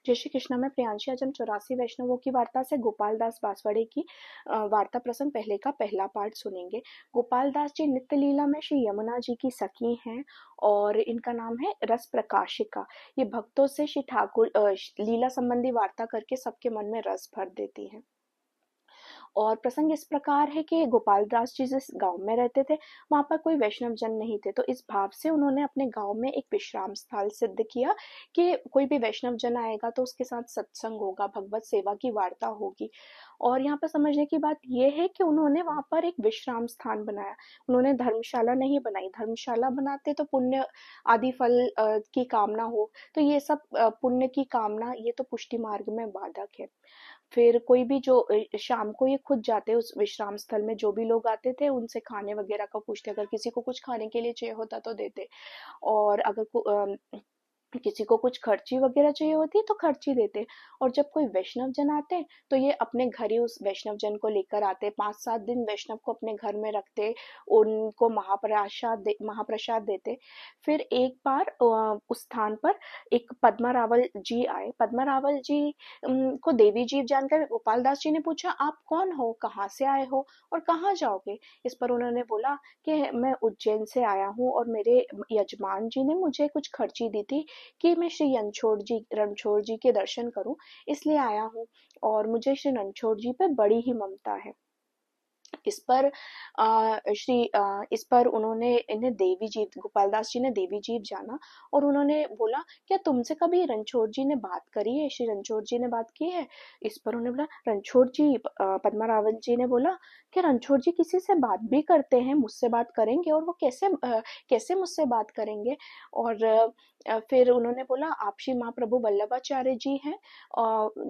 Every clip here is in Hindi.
जय श्री कृष्णा में प्रियांशी आज हम 84 वैष्णवों की वार्ता से गोपाल दास बांसवाड़े की वार्ता प्रसंग पहले का पहला पार्ट सुनेंगे। गोपाल दास जी नित्य लीला में श्री यमुना जी की सखी हैं और इनका नाम है रस प्रकाशिका। ये भक्तों से श्री ठाकुर लीला संबंधी वार्ता करके सबके मन में रस भर देती हैं। और प्रसंग इस प्रकार है कि गोपाल दास जी जिस गांव में रहते थे वहां पर कोई वैष्णव जन नहीं थे, तो इस भाव से उन्होंने अपने गांव में एक विश्राम स्थल सिद्ध किया कि कोई भी वैष्णव जन आएगा तो उसके साथ सत्संग होगा, भगवत सेवा की वार्ता होगी। और यहाँ पर समझने की बात यह है कि उन्होंने वहां पर एक विश्राम स्थान बनाया। उन्होंने धर्मशाला नहीं बनाई, धर्मशाला बनाते तो पुण्य आदि फल की कामना हो, तो ये सब पुण्य की कामना ये तो पुष्टि मार्ग में बाधक है। फिर कोई भी जो शाम को ये खुद जाते उस विश्राम स्थल में, जो भी लोग आते थे उनसे खाने वगैरह का पूछते, अगर किसी को कुछ खाने के लिए चाहिए होता तो देते, और अगर किसी को कुछ खर्ची वगैरह चाहिए होती तो खर्ची देते। और जब कोई वैष्णव जन आते तो ये अपने घर ही उस वैष्णव जन को लेकर आते, 5-7 दिन वैष्णव को अपने घर में रखते, उनको महाप्रसाद देते। फिर एक बार उस स्थान पर एक पद्मा रावल जी आए। पद्मा रावल जी को देवी जीव जानकर गोपाल दास जी ने पूछा, आप कौन हो, कहाँ से आए हो और कहाँ जाओगे? इस पर उन्होंने बोला कि मैं उज्जैन से आया हूँ और मेरे यजमान जी ने मुझे कुछ खर्ची दी थी कि मैं श्री रणछोड़ जी के दर्शन करूं, इसलिए आया हूँ। और मुझे श्री रणछोड़ जी पे बड़ी ही ममता है। इस पर उन्होंने इन्हें देवी जीव, गोपाल दास जी ने देवी जीव जाना और उन्होंने बोला, क्या तुमसे कभी रणछोड़ जी ने बात करी है, श्री रणछोड़ जी ने बात की है? इस पर उन्होंने बोला, रणछोड़ जी, पद्मा रावल जी ने बोला कि रणछोड़ जी किसी से बात भी करते हैं, मुझसे बात करेंगे? और वो कैसे मुझसे बात करेंगे? और फिर उन्होंने बोला, आप श्री महाप्रभु वल्लभाचार्य जी हैं,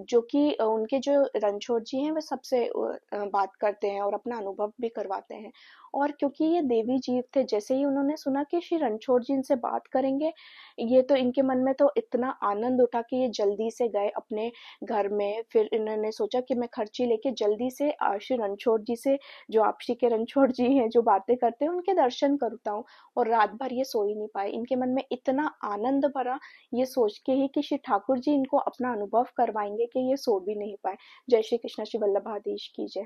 जो कि उनके जो रणछोड़ जी हैं वे सबसे बात करते हैं और अपना अनुभव भी करवाते हैं। और क्योंकि ये देवी जीव थे, जैसे ही उन्होंने सुना कि श्री रणछोड़ जी इनसे बात करेंगे, ये तो इनके मन में तो इतना आनंद उठा कि ये जल्दी से गए अपने घर में। फिर इन्होंने सोचा कि मैं खर्ची लेके जल्दी से श्री रणछोड़ जी से, जो आप श्री के रणछोड़ जी हैं जो बातें करते हैं, उनके दर्शन करता हूँ। और रात भर ये सो ही नहीं पाए, इनके मन में इतना आनंद भरा ये सोच के ही कि श्री ठाकुर जी इनको अपना अनुभव करवाएंगे कि ये सो भी नहीं पाए। जय श्री कृष्ण। श्री वल्लभाधीश की जय।